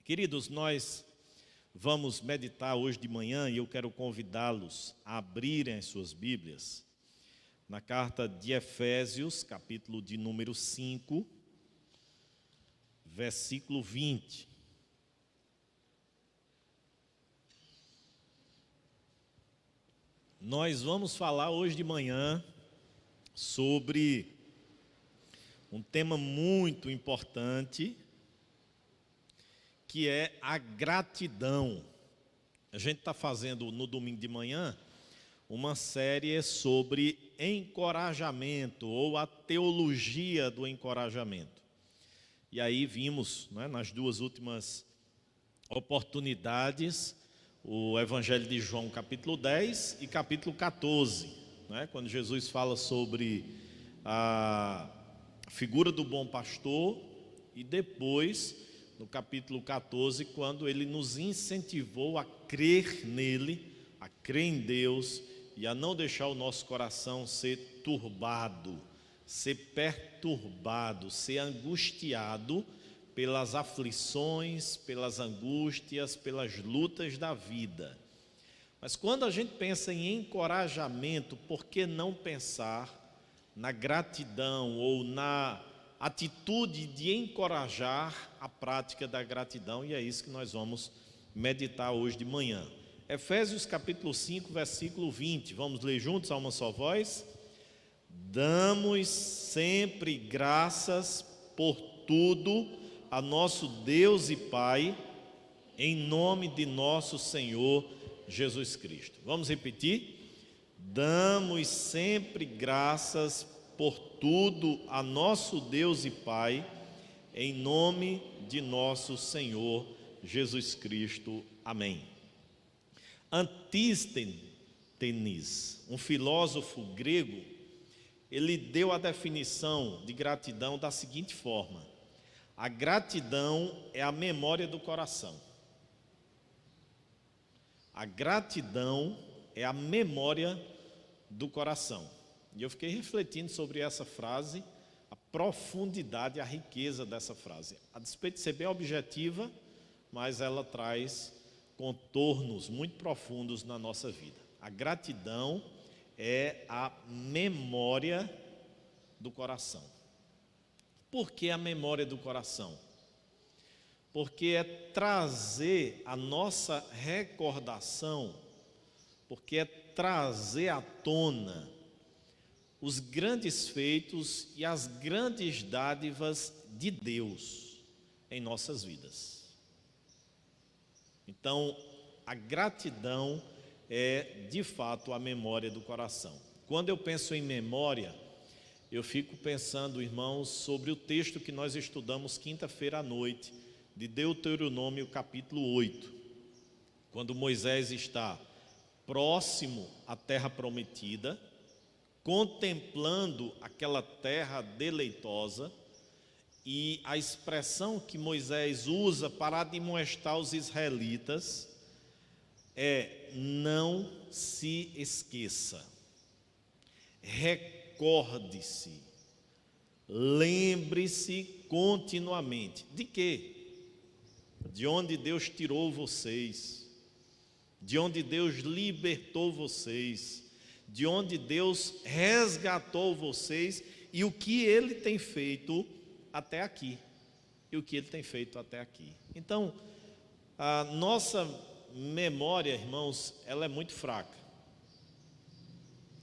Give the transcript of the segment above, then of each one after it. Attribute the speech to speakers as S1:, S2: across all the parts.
S1: Queridos, nós vamos meditar hoje de manhã e eu quero convidá-los a abrirem as suas Bíblias na carta de Efésios, capítulo de número 5, versículo 20. Nós vamos falar hoje de manhã sobre um tema muito importante, que é a gratidão. A gente está fazendo no domingo de manhã uma série sobre encorajamento, ou a teologia do encorajamento. E aí vimos, nas duas últimas oportunidades, o Evangelho de João, capítulo 10 e capítulo 14, quando Jesus fala sobre a figura do bom pastor, e depois, no capítulo 14, quando ele nos incentivou a crer nele, a crer em Deus, e a não deixar o nosso coração ser turbado, ser perturbado, ser angustiado pelas aflições, pelas angústias, pelas lutas da vida. Mas quando a gente pensa em encorajamento, por que não pensar na gratidão ou na atitude de encorajar a prática da gratidão? E é isso que nós vamos meditar hoje de manhã. Efésios capítulo 5, versículo 20. Vamos ler juntos a uma só voz? Damos sempre graças por tudo a nosso Deus e Pai, em nome de nosso Senhor Jesus Cristo. Vamos repetir? Damos sempre graças por tudo a nosso Deus e Pai, em nome de nosso Senhor Jesus Cristo. Amém. Antístenes, um filósofo grego, ele deu a definição de gratidão da seguinte forma: a gratidão é a memória do coração. A gratidão é a memória do coração. E eu fiquei refletindo sobre essa frase, a profundidade, a riqueza dessa frase. A despeito de ser bem objetiva, mas ela traz contornos muito profundos na nossa vida. A gratidão é a memória do coração. Por que a memória do coração? Porque é trazer a nossa recordação, porque é trazer à tona os grandes feitos e as grandes dádivas de Deus em nossas vidas. Então, a gratidão é, de fato, a memória do coração. Quando eu penso em memória, eu fico pensando, irmãos, sobre o texto que nós estudamos quinta-feira à noite, de Deuteronômio capítulo 8, quando Moisés está próximo à terra prometida, contemplando aquela terra deleitosa, e a expressão que Moisés usa para admoestar os israelitas é: não se esqueça, recorde-se, lembre-se continuamente. De quê? De onde Deus tirou vocês, de onde Deus libertou vocês, de onde Deus resgatou vocês e o que Ele tem feito até aqui. Então, a nossa memória, irmãos, ela é muito fraca.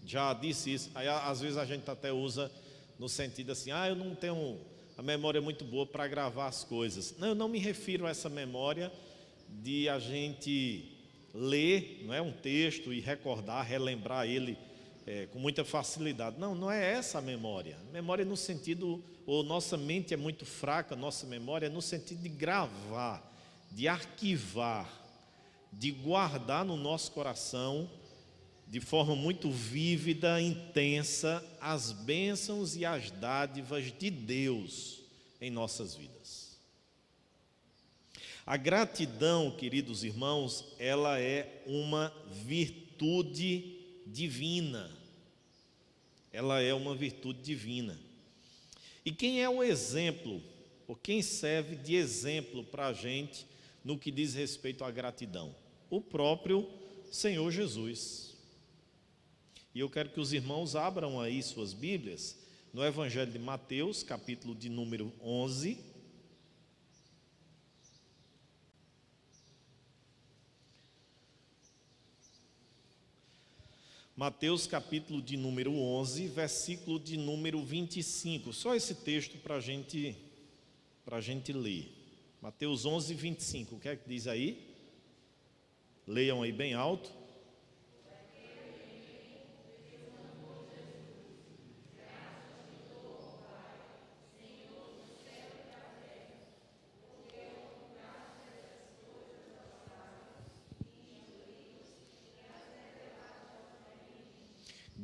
S1: Já disse isso. Aí, às vezes a gente até usa no sentido assim: eu não tenho a memória muito boa para gravar as coisas. Não, eu não me refiro a essa memória de a gente ler, um texto e recordar, relembrar ele com muita facilidade. Não é essa a memória. Memória no sentido, ou nossa mente é muito fraca, nossa memória é no sentido de gravar, de arquivar, de guardar no nosso coração, de forma muito vívida, intensa, as bênçãos e as dádivas de Deus em nossas vidas. A gratidão, queridos irmãos, ela é uma virtude divina. Ela é uma virtude divina. E quem é o exemplo, ou quem serve de exemplo para a gente no que diz respeito à gratidão? O próprio Senhor Jesus. E eu quero que os irmãos abram aí suas Bíblias no Evangelho de Mateus, capítulo de número 11. Mateus, capítulo de número 11, versículo de número 25. Só esse texto para a gente ler. Mateus 11, 25. O que é que diz aí? Leiam aí bem alto.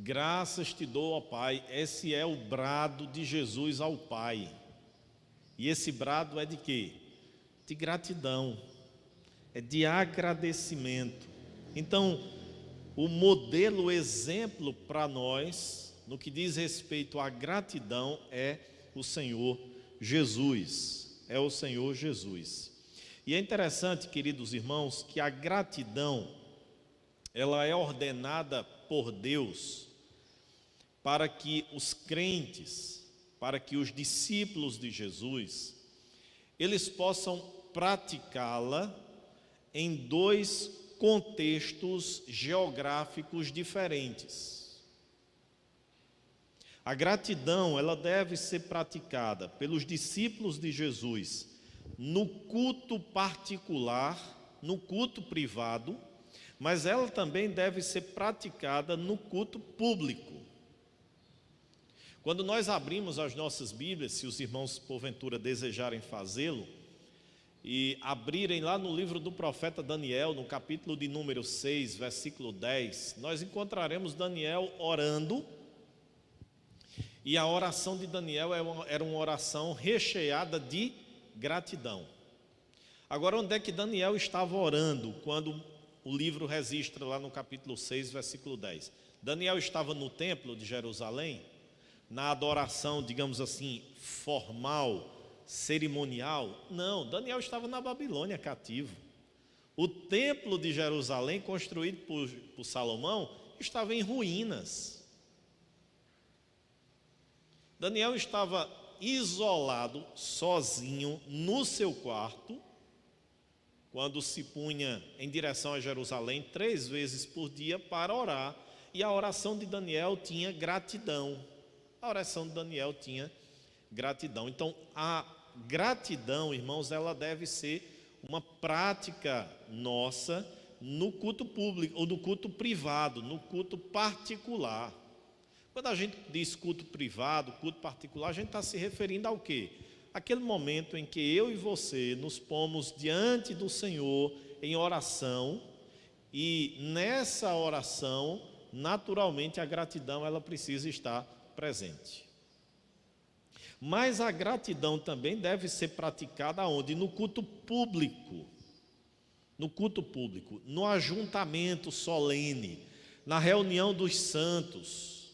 S1: Graças te dou, ó Pai. Esse é o brado de Jesus ao Pai. E esse brado é de quê? De gratidão. É de agradecimento. Então, o modelo, o exemplo para nós, no que diz respeito à gratidão, é o Senhor Jesus. É o Senhor Jesus. E é interessante, queridos irmãos, que a gratidão, ela é ordenada por Deus para que os crentes, para que os discípulos de Jesus, eles possam praticá-la em dois contextos geográficos diferentes. A gratidão, ela deve ser praticada pelos discípulos de Jesus no culto particular, no culto privado, mas ela também deve ser praticada no culto público. Quando nós abrimos as nossas Bíblias, se os irmãos porventura desejarem fazê-lo, e abrirem lá no livro do profeta Daniel, no capítulo de número 6, versículo 10, nós encontraremos Daniel orando, e a oração de Daniel era uma oração recheada de gratidão. Agora, onde é que Daniel estava orando quando o livro registra lá no capítulo 6, versículo 10? Daniel estava no templo de Jerusalém, na adoração, digamos assim, formal, cerimonial? Não, Daniel estava na Babilônia cativo. O templo de Jerusalém, construído por Salomão, estava em ruínas. Daniel estava isolado, sozinho, no seu quarto, quando se punha em direção a Jerusalém 3 vezes por dia para orar. E a oração de Daniel tinha gratidão. A oração de Daniel tinha gratidão. Então, a gratidão, irmãos, ela deve ser uma prática nossa no culto público, ou no culto privado, no culto particular. Quando a gente diz culto privado, culto particular, a gente está se referindo ao quê? Aquele momento em que eu e você nos pomos diante do Senhor em oração, e nessa oração, naturalmente, a gratidão ela precisa estar presente. Mas a gratidão também deve ser praticada aonde? No culto público. No culto público, no ajuntamento solene, na reunião dos santos,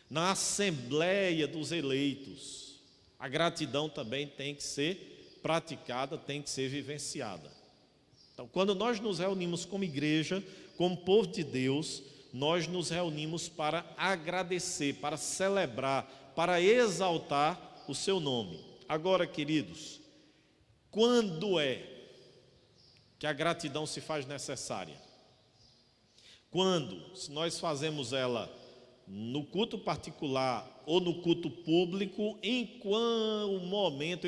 S1: na assembleia dos eleitos. A gratidão também tem que ser praticada, tem que ser vivenciada. Então, quando nós nos reunimos como igreja, como povo de Deus, nós nos reunimos para agradecer, para celebrar, para exaltar o seu nome. Agora, queridos, quando é que a gratidão se faz necessária? Quando? Se nós fazemos ela no culto particular ou no culto público, em qual momento,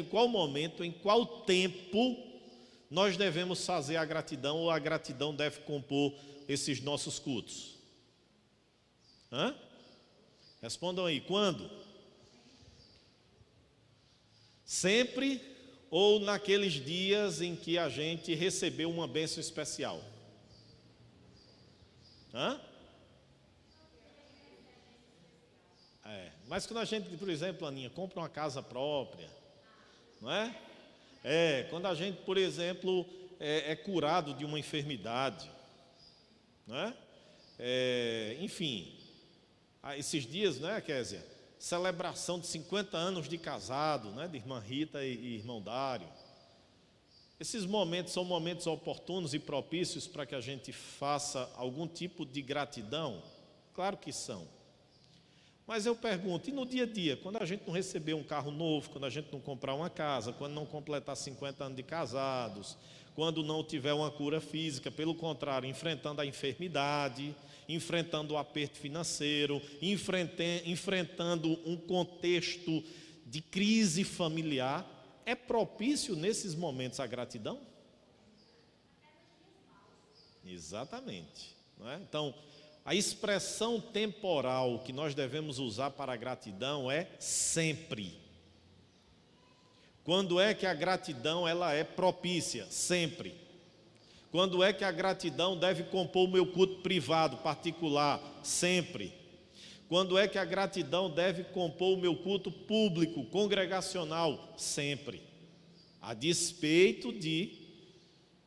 S1: em qual tempo nós devemos fazer a gratidão, ou a gratidão deve compor esses nossos cultos? Respondam aí, quando? Sempre ou naqueles dias em que a gente recebeu uma bênção especial? Mas quando a gente, por exemplo, Aninha, compra uma casa própria, não é? Quando a gente, por exemplo, é curado de uma enfermidade, não é? Enfim, esses dias, né, Kézia? Celebração de 50 anos de casado, né, de irmã Rita e irmão Dário. Esses momentos são momentos oportunos e propícios para que a gente faça algum tipo de gratidão? Claro que são. Mas eu pergunto, e no dia a dia, quando a gente não receber um carro novo, quando a gente não comprar uma casa, quando não completar 50 anos de casados, quando não tiver uma cura física, pelo contrário, enfrentando a enfermidade, enfrentando o aperto financeiro, enfrentando um contexto de crise familiar, é propício nesses momentos a gratidão? Exatamente, não é? Então, a expressão temporal que nós devemos usar para a gratidão é sempre. Quando é que a gratidão ela é propícia? Sempre. Quando é que a gratidão deve compor o meu culto privado, particular? Sempre. Quando é que a gratidão deve compor o meu culto público, congregacional? Sempre. A despeito de,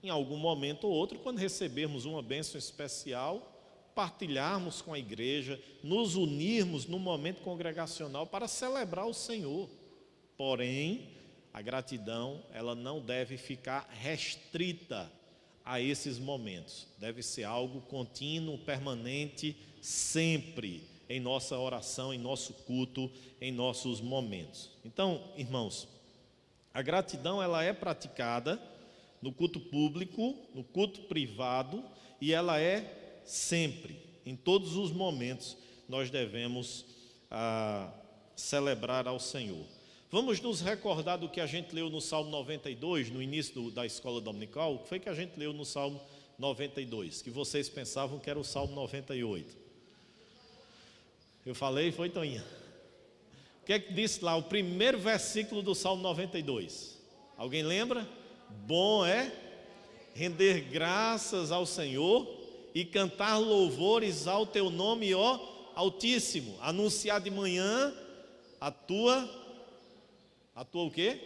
S1: em algum momento ou outro, quando recebermos uma bênção especial, partilharmos com a igreja, nos unirmos no momento congregacional para celebrar o Senhor. Porém, a gratidão, ela não deve ficar restrita a esses momentos. Deve ser algo contínuo, permanente, sempre em nossa oração, em nosso culto, em nossos momentos. Então, irmãos, a gratidão ela é praticada no culto público, no culto privado, e ela é sempre, em todos os momentos, nós devemos celebrar ao Senhor. Vamos nos recordar do que a gente leu no Salmo 92, no início da escola dominical. O que foi que a gente leu no Salmo 92? Que vocês pensavam que era o Salmo 98. Eu falei, foi, Toinha? O que é que disse lá, o primeiro versículo do Salmo 92? Alguém lembra? Bom é render graças ao Senhor e cantar louvores ao teu nome, ó Altíssimo. Anunciar de manhã a tua o quê?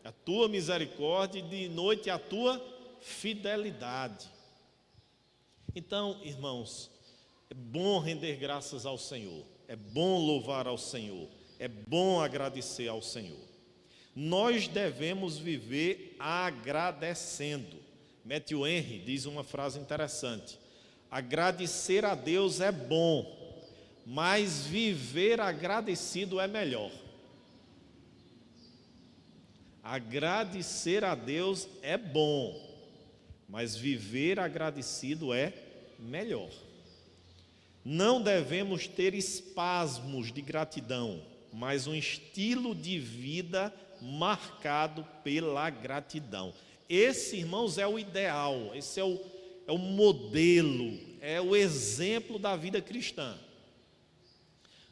S1: A tua misericórdia, e de noite a tua fidelidade. Então, irmãos, é bom render graças ao Senhor, é bom louvar ao Senhor, é bom agradecer ao Senhor. Nós devemos viver agradecendo. Matthew Henry diz uma frase interessante: agradecer a Deus é bom, mas viver agradecido é melhor. Agradecer a Deus é bom, mas viver agradecido é melhor. Não devemos ter espasmos de gratidão, mas um estilo de vida marcado pela gratidão. Esse, irmãos, é o ideal, esse é o modelo, é o exemplo da vida cristã.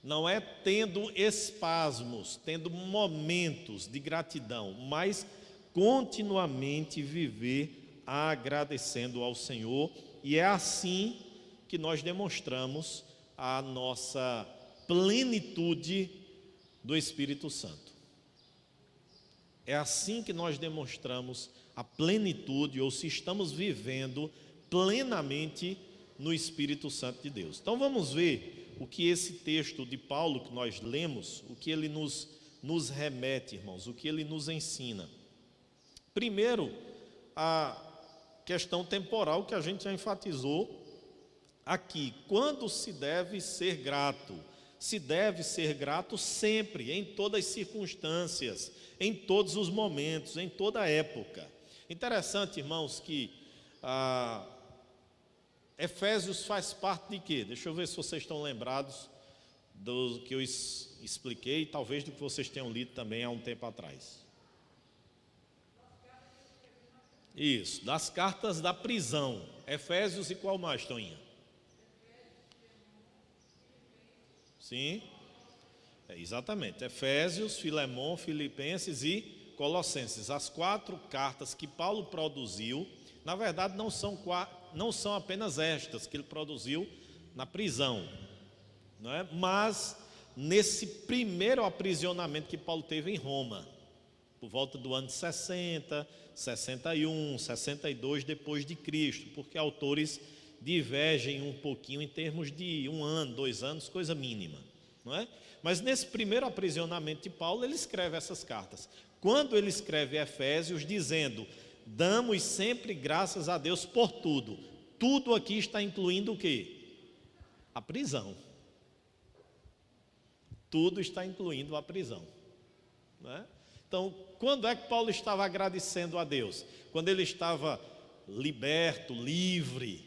S1: Não é tendo espasmos, tendo momentos de gratidão, mas continuamente viver agradecendo ao Senhor, e é assim que nós demonstramos a nossa plenitude do Espírito Santo. É assim que nós demonstramos a plenitude, ou se estamos vivendo plenamente no Espírito Santo de Deus. Então vamos ver o que esse texto de Paulo que nós lemos, o que ele nos remete, irmãos, o que ele nos ensina. Primeiro, a questão temporal que a gente já enfatizou aqui. Quando se deve ser grato? Se deve ser grato sempre, em todas as circunstâncias, em todos os momentos, em toda a época. Interessante, irmãos, que Efésios faz parte de quê? Deixa eu ver se vocês estão lembrados do que eu expliquei, talvez do que vocês tenham lido também há um tempo atrás. Isso, das cartas da prisão. Efésios e qual mais, Toinha? Sim, exatamente. Efésios, Filemão, Filipenses e Colossenses. As 4 cartas que Paulo produziu, na verdade não são apenas estas que ele produziu na prisão, não é? Mas nesse primeiro aprisionamento que Paulo teve em Roma, por volta do ano 60, 61, 62 depois de Cristo, porque autores divergem um pouquinho em termos de 1 ano, 2 anos, coisa mínima, não é? Mas nesse primeiro aprisionamento de Paulo, ele escreve essas cartas. Quando ele escreve Efésios dizendo: Damos sempre graças a Deus por tudo. Tudo aqui está incluindo o quê? A prisão. Tudo está incluindo a prisão, né? Então, quando é que Paulo estava agradecendo a Deus? Quando ele estava liberto, livre,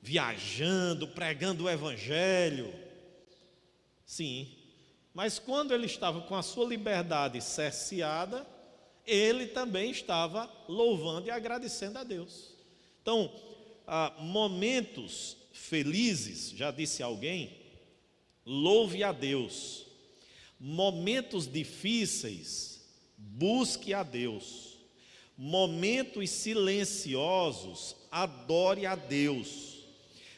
S1: viajando, pregando o evangelho? Sim, mas quando ele estava com a sua liberdade cerceada, ele também estava louvando e agradecendo a Deus. Então, momentos felizes, já disse alguém, louve a Deus. Momentos difíceis, busque a Deus. Momentos silenciosos, adore a Deus.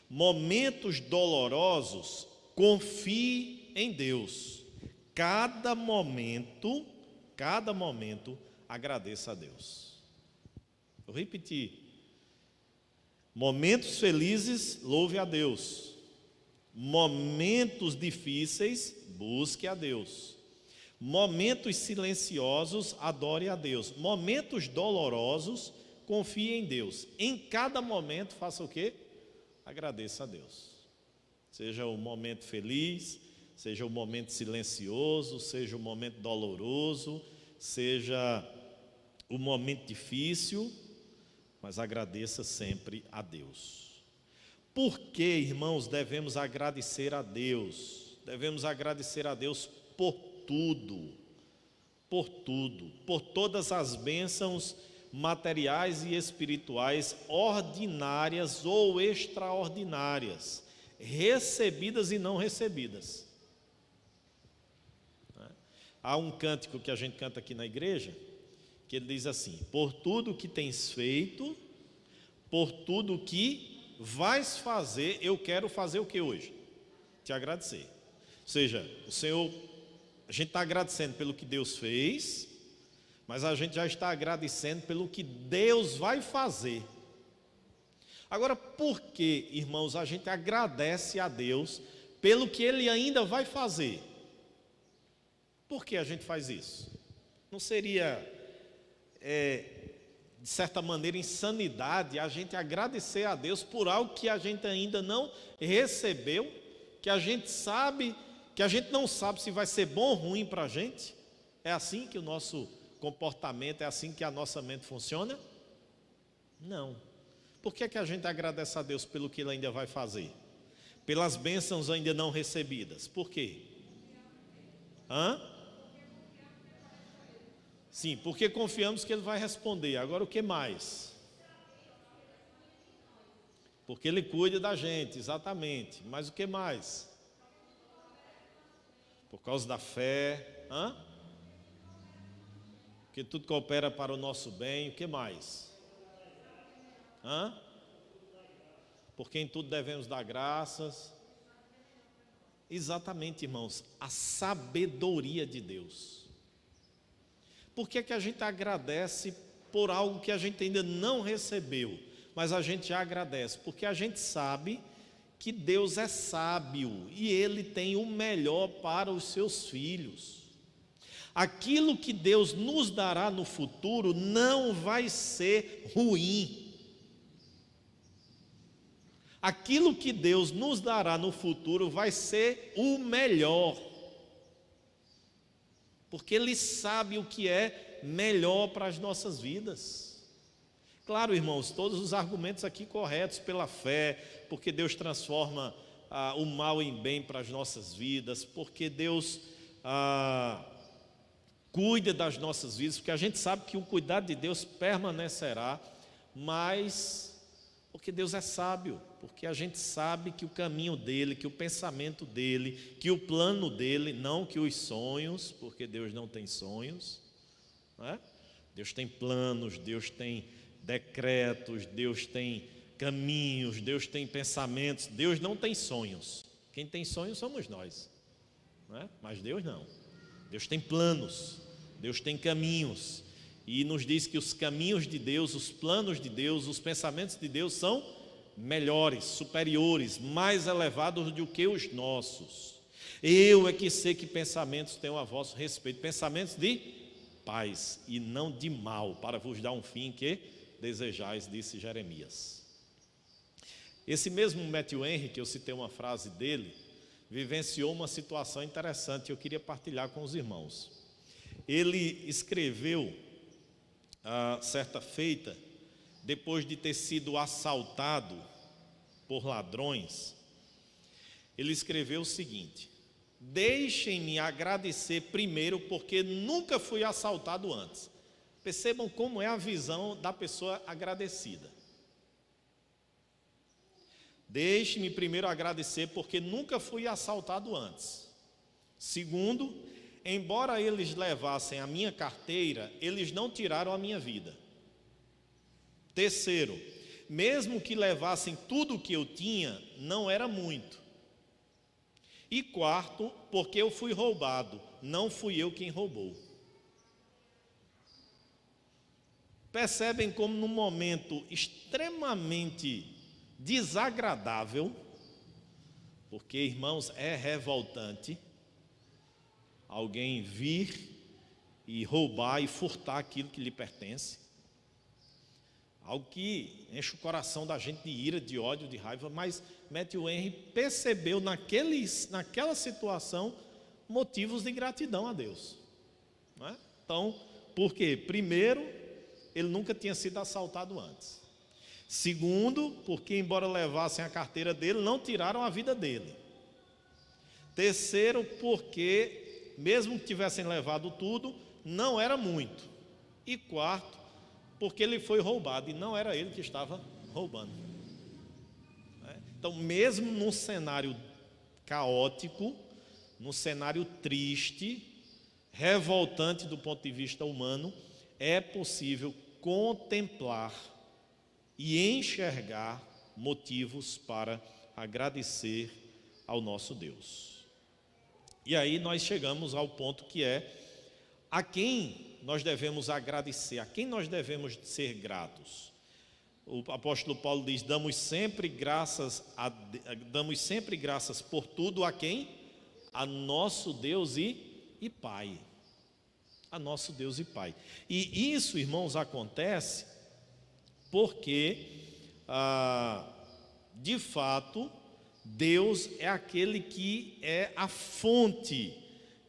S1: Momentos dolorosos, confie em Deus. Cada momento, agradeça a Deus. Vou repetir. Momentos felizes, louve a Deus. Momentos difíceis, busque a Deus. Momentos silenciosos, adore a Deus. Momentos dolorosos, confie em Deus. Em cada momento, faça o quê? Agradeça a Deus. Seja o momento feliz, seja o momento silencioso, seja o momento doloroso, seja o momento difícil, mas agradeça sempre a Deus. Por que, irmãos, devemos agradecer a Deus? Devemos agradecer a Deus por tudo, por todas as bênçãos materiais e espirituais, ordinárias ou extraordinárias, recebidas e não recebidas. Há um cântico que a gente canta aqui na igreja, que ele diz assim: por tudo que tens feito, por tudo que vais fazer, eu quero fazer o que hoje? Te agradecer. Ou seja, o Senhor, a gente está agradecendo pelo que Deus fez, mas a gente já está agradecendo pelo que Deus vai fazer. Agora, por que, irmãos, a gente agradece a Deus pelo que Ele ainda vai fazer? Por que a gente faz isso? Não seria, de certa maneira, insanidade a gente agradecer a Deus por algo que a gente ainda não recebeu, que a gente sabe, que a gente não sabe se vai ser bom ou ruim para a gente? É assim que o nosso comportamento, é assim que a nossa mente funciona? Não. Por que a gente agradece a Deus pelo que Ele ainda vai fazer? Pelas bênçãos ainda não recebidas. Por quê? Sim, porque confiamos que Ele vai responder. Agora o que mais? Porque Ele cuida da gente, exatamente. Mas o que mais? Por causa da fé. Porque tudo coopera para o nosso bem. O que mais? Porque em tudo devemos dar graças. Exatamente, irmãos, a sabedoria de Deus. Por que a gente agradece por algo que a gente ainda não recebeu, mas a gente já agradece? Porque a gente sabe que Deus é sábio e Ele tem o melhor para os seus filhos. Aquilo que Deus nos dará no futuro não vai ser ruim. Aquilo que Deus nos dará no futuro vai ser o melhor. Porque Ele sabe o que é melhor para as nossas vidas. Claro, irmãos, todos os argumentos aqui corretos pela fé, porque Deus transforma o mal em bem para as nossas vidas, porque Deus cuida das nossas vidas, porque a gente sabe que o cuidado de Deus permanecerá, mas porque Deus é sábio, porque a gente sabe que o caminho dele, que o pensamento dele, que o plano dele, não que os sonhos, porque Deus não tem sonhos, não é? Deus tem planos, Deus tem decretos, Deus tem caminhos, Deus tem pensamentos, Deus não tem sonhos. Quem tem sonhos somos nós, não é? Mas Deus não. Deus tem planos, Deus tem caminhos, e nos diz que os caminhos de Deus, os planos de Deus, os pensamentos de Deus são melhores, superiores, mais elevados do que os nossos. Eu é que sei que pensamentos tenho a vosso respeito, pensamentos de paz e não de mal, para vos dar um fim que desejais, disse Jeremias. Esse mesmo Matthew Henry, que eu citei uma frase dele, vivenciou uma situação interessante que eu queria partilhar com os irmãos. Ele escreveu, certa feita, depois de ter sido assaltado por ladrões, ele escreveu o seguinte: deixem-me agradecer primeiro, porque nunca fui assaltado antes. Percebam como é a visão da pessoa agradecida. Deixe-me primeiro agradecer, porque nunca fui assaltado antes. Segundo, embora eles levassem a minha carteira, eles não tiraram a minha vida. Terceiro, mesmo que levassem tudo o que eu tinha, não era muito. E quarto, porque eu fui roubado, não fui eu quem roubou. Percebem como num momento extremamente desagradável, porque, irmãos, é revoltante alguém vir e roubar e furtar aquilo que lhe pertence. Algo que enche o coração da gente de ira, de ódio, de raiva, mas Matthew Henry percebeu naquela situação motivos de gratidão a Deus. Não é? Então, por quê? Primeiro, ele nunca tinha sido assaltado antes. Segundo, porque embora levassem a carteira dele, não tiraram a vida dele. Terceiro, porque mesmo que tivessem levado tudo, não era muito. E quarto, porque ele foi roubado e não era ele que estava roubando. Então, mesmo num cenário caótico, num cenário triste, revoltante do ponto de vista humano, é possível contemplar e enxergar motivos para agradecer ao nosso Deus. E aí nós chegamos ao ponto que é: a quem nós devemos agradecer, a quem nós devemos ser gratos? O apóstolo Paulo diz: damos sempre graças por tudo a quem? A nosso Deus e Pai. A nosso Deus e Pai. E isso, irmãos, acontece porque, de fato, Deus é aquele que é a fonte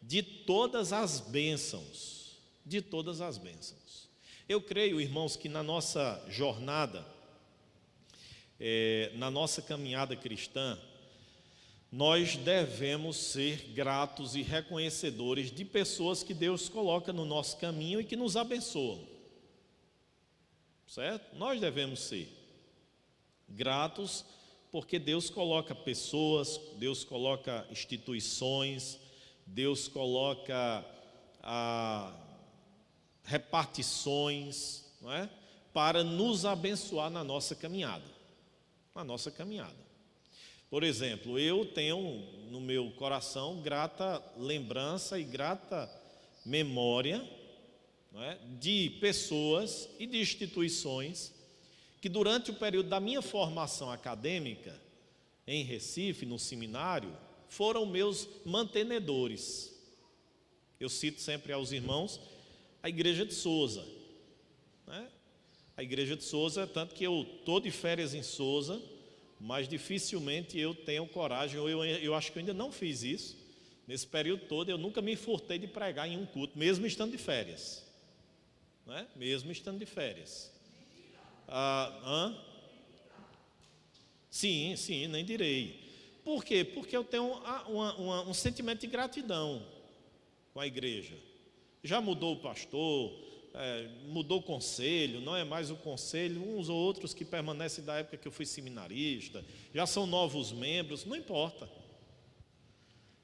S1: de todas as bênçãos. De todas as bênçãos. Eu creio, irmãos, que na nossa jornada, na nossa caminhada cristã, nós devemos ser gratos e reconhecedores de pessoas que Deus coloca no nosso caminho e que nos abençoam. Certo? Nós devemos ser gratos porque Deus coloca pessoas, Deus coloca instituições, Deus coloca repartições, não é? Para nos abençoar na nossa caminhada. Na nossa caminhada. Por exemplo, eu tenho no meu coração grata lembrança e grata memória, não é, de pessoas e de instituições que durante o período da minha formação acadêmica em Recife, no seminário, foram meus mantenedores. Eu cito sempre aos irmãos a Igreja de Souza, né? A Igreja de Souza, tanto que eu estou de férias em Souza, mas dificilmente eu tenho coragem, ou eu acho que eu ainda não fiz isso. Nesse período todo eu nunca me furtei de pregar em um culto, mesmo estando de férias, né? Mesmo estando de férias. Sim, nem direi. Por quê? Porque eu tenho um sentimento de gratidão com a igreja. Já mudou o pastor, mudou o conselho, não é mais o conselho, uns ou outros que permanecem da época que eu fui seminarista, já são novos membros, não importa.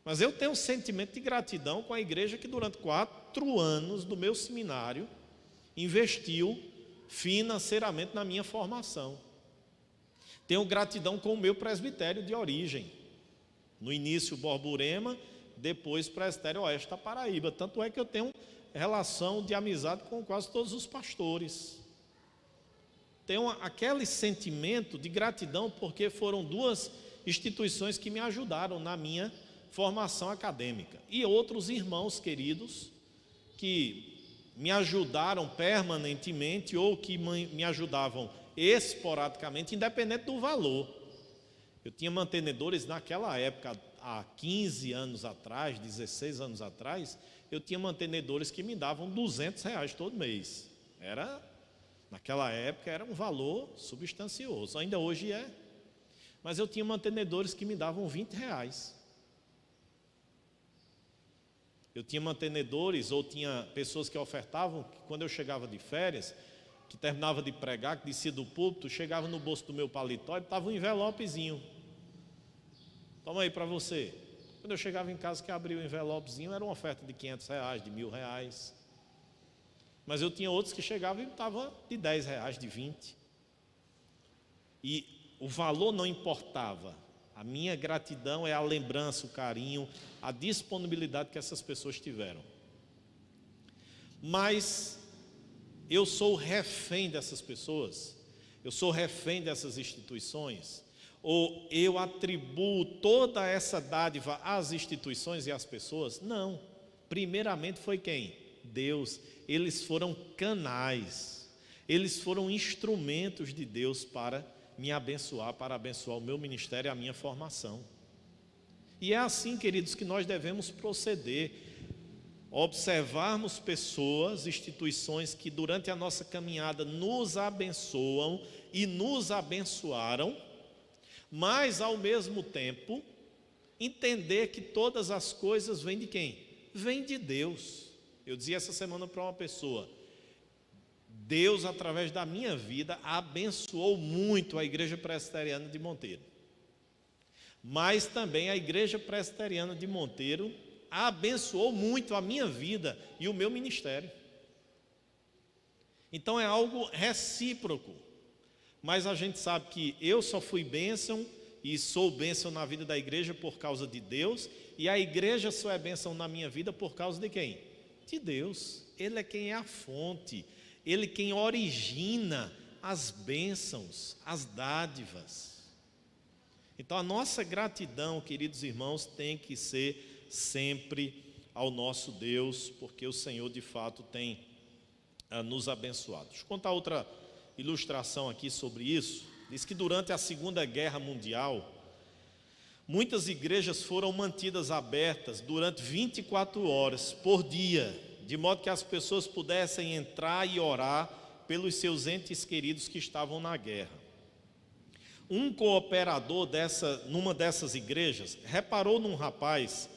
S1: Mas eu tenho um sentimento de gratidão com a igreja que durante 4 anos do meu seminário investiu financeiramente na minha formação. Tenho gratidão com o meu presbitério de origem. No início Borborema, depois Presbitério Oeste da Paraíba. Tanto é que eu tenho relação de amizade com quase todos os pastores. Tenho aquele sentimento de gratidão porque foram 2 instituições que me ajudaram na minha formação acadêmica. E outros irmãos queridos que me ajudaram permanentemente ou que me ajudavam esporadicamente, independente do valor. Eu tinha mantenedores naquela época, há 15 anos atrás, 16 anos atrás, eu tinha mantenedores que me davam R$ 200 todo mês. Naquela época era um valor substancioso, ainda hoje é. Mas eu tinha mantenedores que me davam R$ 20. Eu tinha mantenedores ou tinha pessoas que ofertavam, que quando eu chegava de férias, que terminava de pregar, que descia do púlpito, chegava no bolso do meu paletó e estava um envelopezinho. Toma aí para você. Quando eu chegava em casa, que abria o envelopezinho, era uma oferta de R$ 500, de R$ 1.000. Mas eu tinha outros que chegavam e estava de R$ 10, de 20. E o valor não importava. A minha gratidão é a lembrança, o carinho, a disponibilidade que essas pessoas tiveram. Mas eu sou refém dessas pessoas, eu sou refém dessas instituições, ou eu atribuo toda essa dádiva às instituições e às pessoas? Não. Primeiramente foi quem? Deus. Eles foram canais, eles foram instrumentos de Deus para me abençoar, para abençoar o meu ministério e a minha formação. E é assim, queridos, que nós devemos proceder, observarmos pessoas, instituições que durante a nossa caminhada nos abençoam e nos abençoaram, mas ao mesmo tempo entender que todas as coisas vêm de quem? Vêm de Deus. Eu dizia essa semana para uma pessoa: Deus, através da minha vida, abençoou muito a Igreja Presbiteriana de Monteiro. Mas também a Igreja Presbiteriana de Monteiro abençoou muito a minha vida e o meu ministério. Então é algo recíproco. Mas a gente sabe que eu só fui bênção e sou bênção na vida da igreja por causa de Deus, e a igreja só é bênção na minha vida por causa de quem? De Deus. Ele é quem é a fonte. Ele quem origina as bênçãos, as dádivas. Então a nossa gratidão, queridos irmãos, tem que ser sempre ao nosso Deus, porque o Senhor de fato tem nos abençoado. Deixa eu contar outra ilustração aqui sobre isso. Diz que durante a Segunda Guerra Mundial, muitas igrejas foram mantidas abertas durante 24 horas por dia, de modo que as pessoas pudessem entrar e orar pelos seus entes queridos que estavam na guerra. Um cooperador numa dessas igrejas reparou num rapaz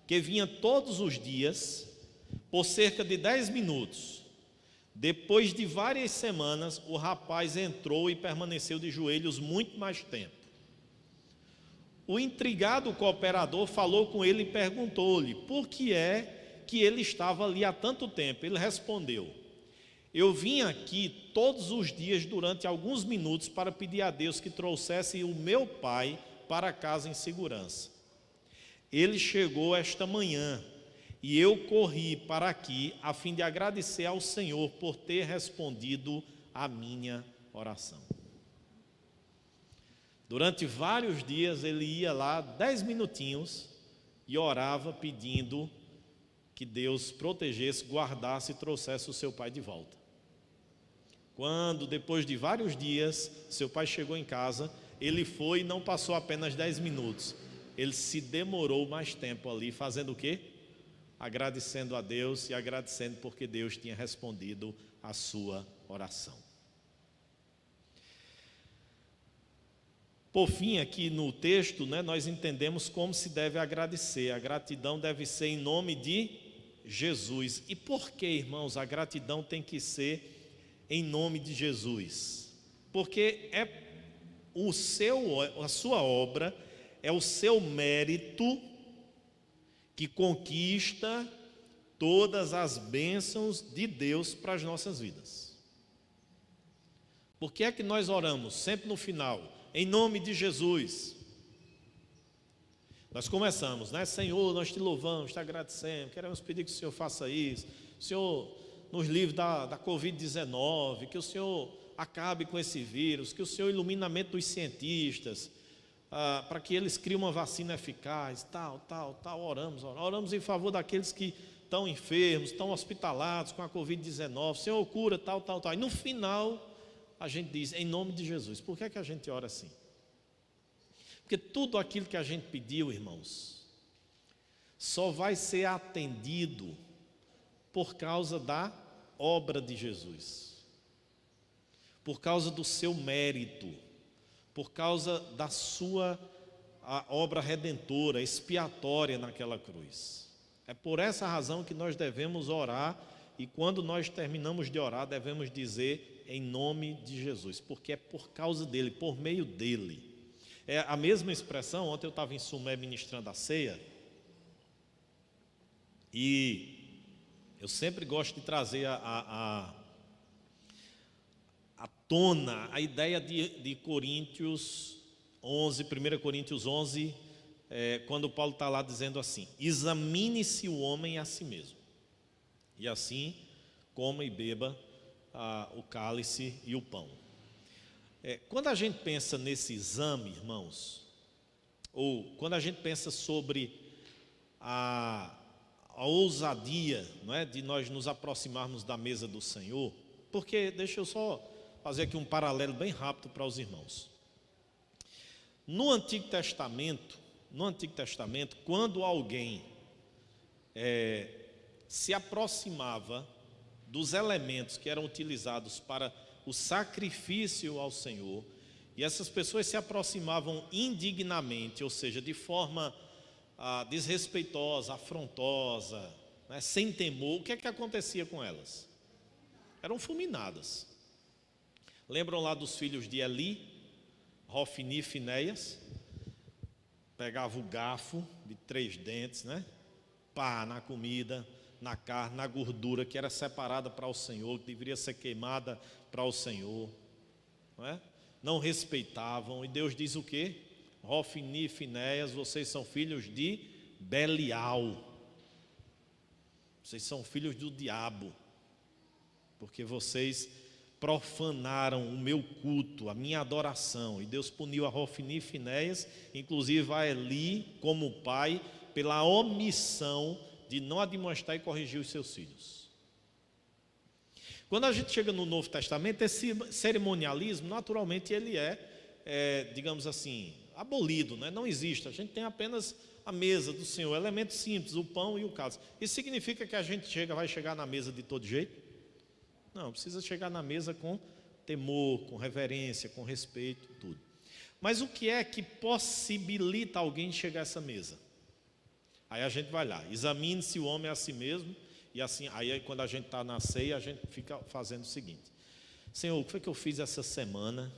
S1: que vinha todos os dias por cerca de 10 minutos. Depois de várias semanas, o rapaz entrou e permaneceu de joelhos muito mais tempo. O intrigado cooperador falou com ele e perguntou-lhe por que é que ele estava ali há tanto tempo. Ele respondeu: eu vim aqui todos os dias durante alguns minutos para pedir a Deus que trouxesse o meu pai para casa em segurança. Ele chegou esta manhã e eu corri para aqui a fim de agradecer ao Senhor por ter respondido a minha oração. Durante vários dias ele ia lá 10 minutinhos e orava pedindo que Deus protegesse, guardasse e trouxesse o seu pai de volta. Quando, depois de vários dias, seu pai chegou em casa, ele foi e não passou apenas 10 minutos. Ele se demorou mais tempo ali, fazendo o quê? Agradecendo a Deus e agradecendo porque Deus tinha respondido a sua oração. Por fim, aqui no texto, nós entendemos como se deve agradecer. A gratidão deve ser em nome de Jesus. E por que, irmãos, a gratidão tem que ser em nome de Jesus? Porque é a sua obra, é o seu mérito que conquista todas as bênçãos de Deus para as nossas vidas. Por que é que nós oramos sempre no final, em nome de Jesus? Nós começamos, Senhor, nós te louvamos, te agradecemos, queremos pedir que o Senhor faça isso, o Senhor nos livre da Covid-19, que o Senhor acabe com esse vírus, que o Senhor ilumine a mente dos cientistas, para que eles criem uma vacina eficaz, tal, oramos em favor daqueles que estão enfermos, estão hospitalados com a Covid-19, Senhor, cura, tal. E no final, a gente diz, em nome de Jesus. Por que é que a gente ora assim? Porque tudo aquilo que a gente pediu, irmãos, só vai ser atendido por causa da obra de Jesus, por causa do seu mérito, por causa da sua obra redentora, expiatória naquela cruz. É por essa razão que nós devemos orar, e quando nós terminamos de orar, devemos dizer em nome de Jesus, porque é por causa dele, por meio dele. É a mesma expressão. Ontem eu estava em Sumé ministrando a ceia, e eu sempre gosto de trazer à tona a ideia de Coríntios 11, 1 Coríntios 11, quando Paulo está lá dizendo assim: examine-se o homem a si mesmo, e assim coma e beba o cálice e o pão. Quando a gente pensa nesse exame, irmãos, ou quando a gente pensa sobre a ousadia, não é, de nós nos aproximarmos da mesa do Senhor, porque deixa eu só fazer aqui um paralelo bem rápido para os irmãos. No Antigo Testamento, quando alguém se aproximava dos elementos que eram utilizados para o sacrifício ao Senhor, e essas pessoas se aproximavam indignamente, ou seja, de forma desrespeitosa, afrontosa, né, sem temor, o que é que acontecia com elas? Eram fulminadas. Lembram lá dos filhos de Eli, Hofni e Finéias? Pegava o garfo de 3 dentes, né? Pá, na comida, na carne, na gordura que era separada para o Senhor, que deveria ser queimada para o Senhor, não é? Não respeitavam, e Deus diz o quê? Hofni e Finéias, vocês são filhos de Belial, vocês são filhos do diabo, porque vocês profanaram o meu culto, a minha adoração. E Deus puniu a Hofni e Finéias, inclusive a Eli como pai, pela omissão de não admoestar e corrigir os seus filhos. Quando a gente chega no Novo Testamento, esse cerimonialismo, naturalmente, ele digamos assim, abolido, né? Não existe. A gente tem apenas a mesa do Senhor, elementos simples, o pão e o cálice. Isso significa que a gente vai chegar na mesa de todo jeito? Não, precisa chegar na mesa com temor, com reverência, com respeito, tudo. Mas o que é que possibilita alguém chegar a essa mesa? Aí a gente vai lá, examine-se o homem a si mesmo, e assim, aí quando a gente está na ceia, a gente fica fazendo o seguinte: Senhor, o que foi que eu fiz essa semana?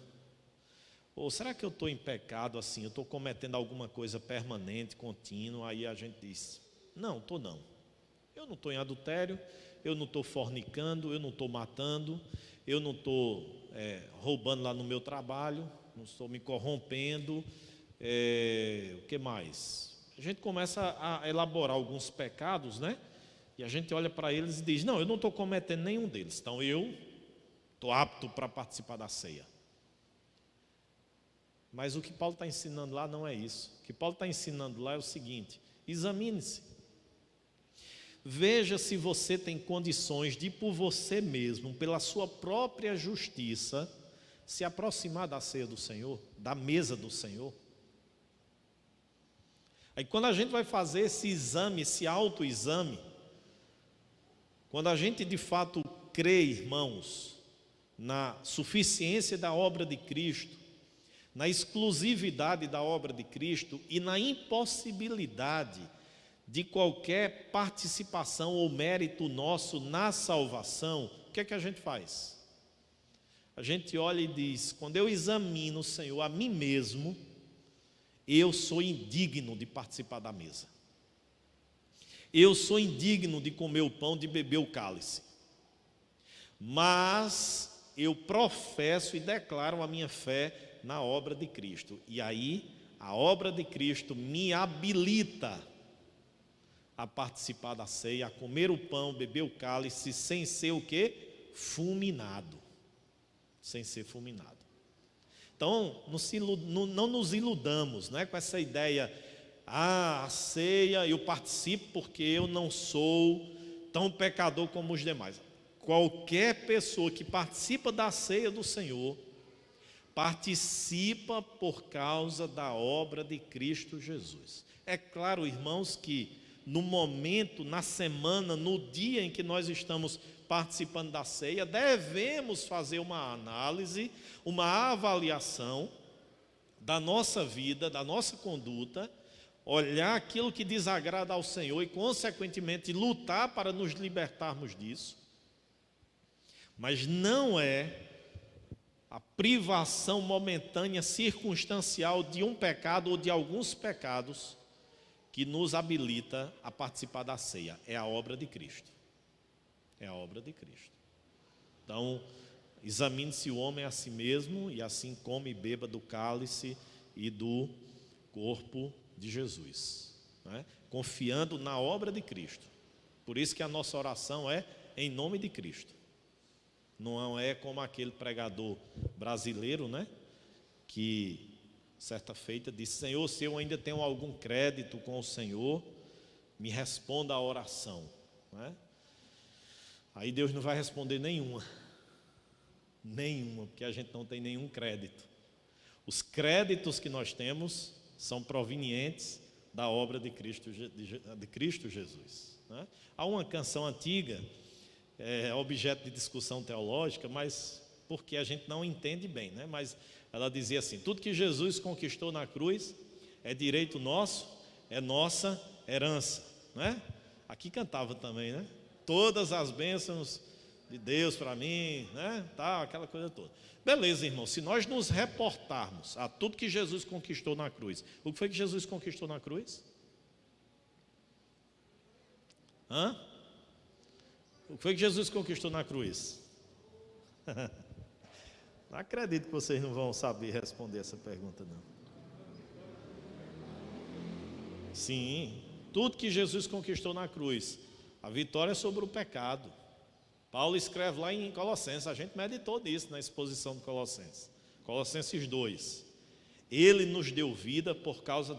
S1: Ou será que eu estou em pecado assim, eu estou cometendo alguma coisa permanente, contínua? Aí a gente diz: não, estou não. Eu não estou em adultério, eu não estou fornicando, eu não estou matando, eu não estou roubando lá no meu trabalho, não estou me corrompendo, o que mais? A gente começa a elaborar alguns pecados, né? E a gente olha para eles e diz: não, eu não estou cometendo nenhum deles, então eu estou apto para participar da ceia. Mas o que Paulo está ensinando lá não é isso. O que Paulo está ensinando lá é o seguinte: examine-se. Veja se você tem condições de, por você mesmo, pela sua própria justiça, se aproximar da ceia do Senhor, da mesa do Senhor. Aí quando a gente vai fazer esse exame, esse autoexame, quando a gente de fato crê, irmãos, na suficiência da obra de Cristo, na exclusividade da obra de Cristo e na impossibilidade de qualquer participação ou mérito nosso na salvação, o que é que a gente faz? A gente olha e diz: quando eu examino, Senhor, a mim mesmo, eu sou indigno de participar da mesa. Eu sou indigno de comer o pão, de beber o cálice. Mas eu professo e declaro a minha fé na obra de Cristo. E aí, a obra de Cristo me habilita a participar da ceia, a comer o pão, beber o cálice, sem ser o quê? Fulminado. Sem ser fulminado. Então, não nos iludamos, né, com essa ideia: a ceia eu participo porque eu não sou tão pecador como os demais. Qualquer pessoa que participa da ceia do Senhor, participa por causa da obra de Cristo Jesus. É claro, irmãos, que no momento, na semana, no dia em que nós estamos participando da ceia, devemos fazer uma análise, uma avaliação da nossa vida, da nossa conduta, olhar aquilo que desagrada ao Senhor e, consequentemente, lutar para nos libertarmos disso. Mas não é a privação momentânea, circunstancial de um pecado ou de alguns pecados que nos habilita a participar da ceia. É a obra de Cristo. É a obra de Cristo. Então, examine-se o homem a si mesmo e assim come e beba do cálice e do corpo de Jesus, né? Confiando na obra de Cristo. Por isso que a nossa oração é em nome de Cristo. Não é como aquele pregador brasileiro, né, que certa feita disse: Senhor, se eu ainda tenho algum crédito com o Senhor, me responda a oração, né? Aí Deus não vai responder nenhuma, porque a gente não tem nenhum crédito. Os créditos que nós temos são provenientes da obra de Cristo Jesus, né? Há uma canção antiga, objeto de discussão teológica, mas porque a gente não entende bem, né? Mas ela dizia assim: tudo que Jesus conquistou na cruz é direito nosso, é nossa herança, né? Aqui cantava também, né? Todas as bênçãos de Deus para mim, né? Tá, aquela coisa toda. Beleza, irmão, se nós nos reportarmos a tudo que Jesus conquistou na cruz, o que foi que Jesus conquistou na cruz? O que foi que Jesus conquistou na cruz? Não acredito que vocês não vão saber responder essa pergunta, não. Sim, tudo que Jesus conquistou na cruz. A vitória sobre o pecado. Paulo escreve lá em Colossenses, a gente meditou nisso na exposição de Colossenses. Colossenses 2. Ele nos deu vida por causa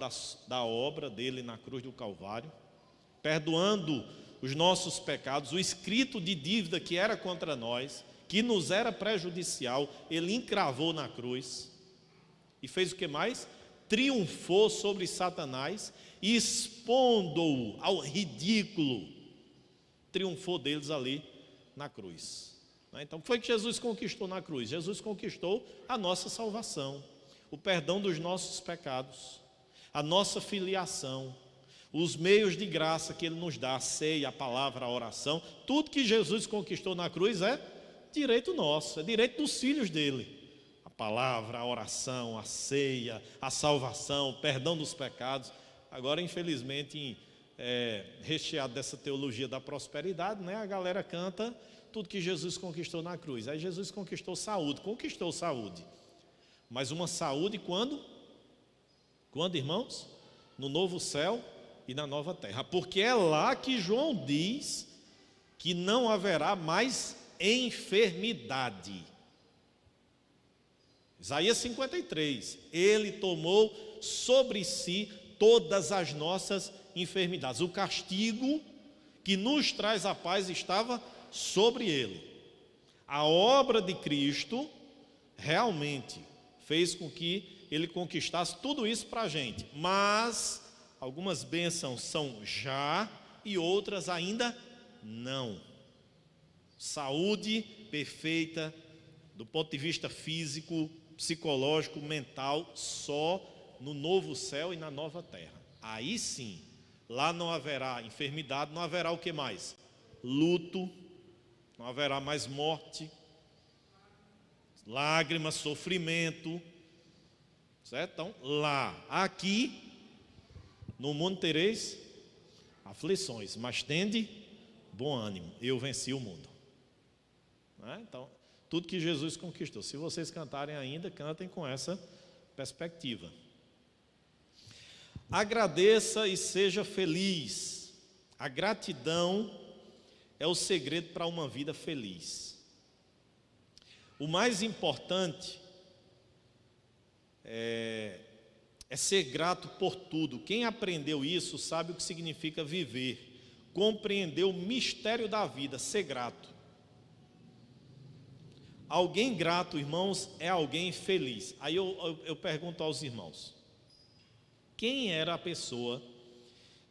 S1: da obra dele na cruz do Calvário, perdoando os nossos pecados, o escrito de dívida que era contra nós, que nos era prejudicial, ele encravou na cruz e fez o que mais? Triunfou sobre Satanás, expondo-o ao ridículo, triunfou deles ali na cruz. Então, o que foi que Jesus conquistou na cruz? Jesus conquistou a nossa salvação, o perdão dos nossos pecados, a nossa filiação, os meios de graça que Ele nos dá, a ceia, a palavra, a oração. Tudo que Jesus conquistou na cruz é direito nosso, é direito dos filhos dele. A palavra, a oração, a ceia, a salvação, o perdão dos pecados. Agora, infelizmente, recheado dessa teologia da prosperidade, né, a galera canta tudo que Jesus conquistou na cruz. Aí Jesus conquistou saúde, mas uma saúde quando, irmãos? No novo céu e na nova terra, porque é lá que João diz que não haverá mais enfermidade. Isaías 53, ele tomou sobre si todas as nossas enfermidades, o castigo que nos traz a paz estava sobre ele. A obra de Cristo realmente fez com que ele conquistasse tudo isso para a gente, mas algumas bênçãos são já e outras ainda não. Saúde perfeita do ponto de vista físico, psicológico, mental, só no novo céu e na nova terra. Aí sim, lá não haverá enfermidade, não haverá o que mais? Luto, não haverá mais morte, lágrimas, sofrimento, certo? Então, lá, aqui, no mundo tereis aflições, mas tende bom ânimo, eu venci o mundo. Então, tudo que Jesus conquistou. Se vocês cantarem ainda, cantem com essa perspectiva. Agradeça e seja feliz. A gratidão é o segredo para uma vida feliz. O mais importante é ser grato por tudo. Quem aprendeu isso sabe o que significa viver compreender o mistério da vida, ser grato. Alguém grato, irmãos, é alguém feliz. Aí eu pergunto aos irmãos: quem era a pessoa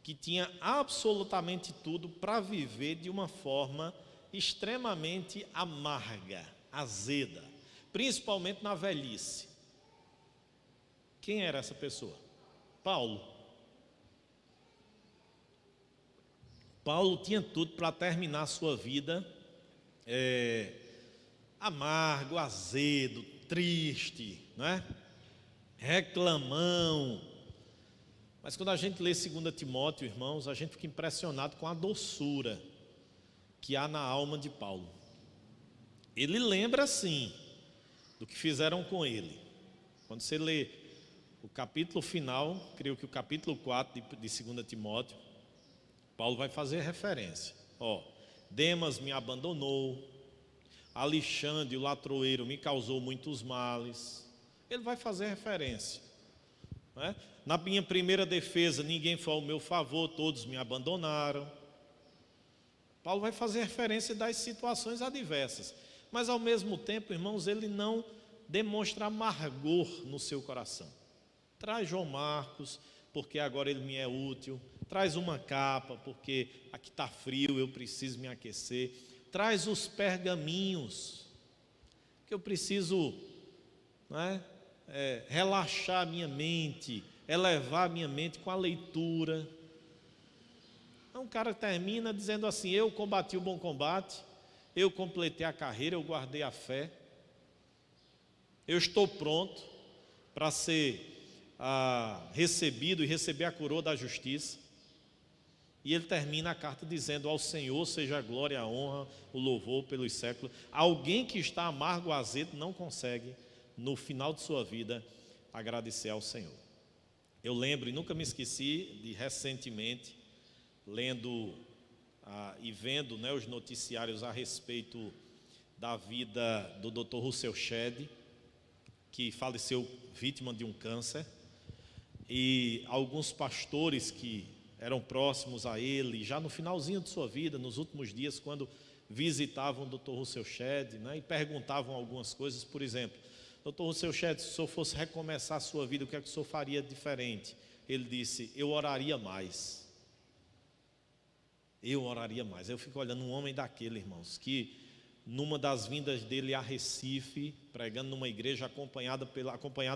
S1: que tinha absolutamente tudo para viver de uma forma extremamente amarga, azeda, principalmente na velhice? Quem era essa pessoa? Paulo. Paulo tinha tudo para terminar a sua vida amargo, azedo, triste, não é? Reclamão. Mas quando a gente lê 2 Timóteo, irmãos, a gente fica impressionado com a doçura que há na alma de Paulo. Ele lembra sim do que fizeram com ele. Quando você lê o capítulo final, creio que o capítulo 4 de 2 Timóteo, Paulo vai fazer referência. Demas me abandonou, Alexandre, o latroeiro, me causou muitos males. Ele vai fazer referência, não é? Na minha primeira defesa, ninguém foi ao meu favor, todos me abandonaram. Paulo vai fazer referência das situações adversas, mas ao mesmo tempo, irmãos, ele não demonstra amargor no seu coração. Traz João Marcos, porque agora ele me é útil. Traz uma capa, porque aqui está frio, eu preciso me aquecer. Traz os pergaminhos, que eu preciso, não é? Relaxar a minha mente, elevar a minha mente com a leitura. Um cara termina dizendo assim: eu combati o bom combate, eu completei a carreira, eu guardei a fé, eu estou pronto para ser recebido e receber a coroa da justiça. E ele termina a carta dizendo: ao Senhor seja a glória, a honra, o louvor pelos séculos. Alguém que está amargo, azedo, não consegue, no final de sua vida, agradecer ao Senhor. Eu lembro, e nunca me esqueci, de recentemente, lendo e vendo, né, os noticiários a respeito da vida do Dr. Russell Shedd, que faleceu vítima de um câncer, e alguns pastores que eram próximos a ele, já no finalzinho de sua vida, nos últimos dias, quando visitavam o Dr. Russell Shedd, né, e perguntavam algumas coisas. Por exemplo: Dr. Russell Shedd, se o senhor fosse recomeçar a sua vida, o que é que o senhor faria diferente? Ele disse: eu oraria mais. Eu oraria mais. Eu fico olhando um homem daquele, irmãos, que numa das vindas dele a Recife, pregando numa igreja acompanhado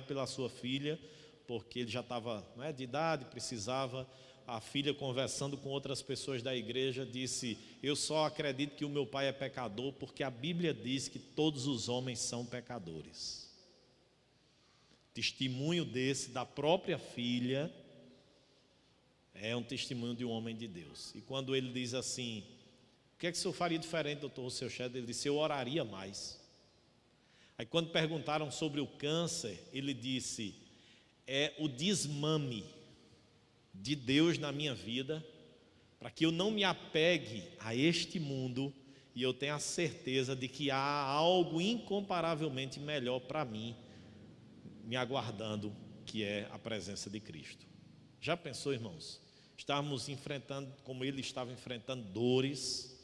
S1: pela sua filha, porque ele já estava, né, de idade, precisava. A filha, conversando com outras pessoas da igreja, disse: eu só acredito que o meu pai é pecador porque a Bíblia diz que todos os homens são pecadores. Testemunho desse, da própria filha, é um testemunho de um homem de Deus. E quando ele diz assim: o que é que o senhor faria diferente, doutor Russell Shedd? Ele disse: eu oraria mais. Aí quando perguntaram sobre o câncer, ele disse: é o desmame de Deus na minha vida, para que eu não me apegue a este mundo, e eu tenha a certeza de que há algo incomparavelmente melhor para mim me aguardando, que é a presença de Cristo. Já pensou, irmãos? Estávamos enfrentando, como ele estava enfrentando, dores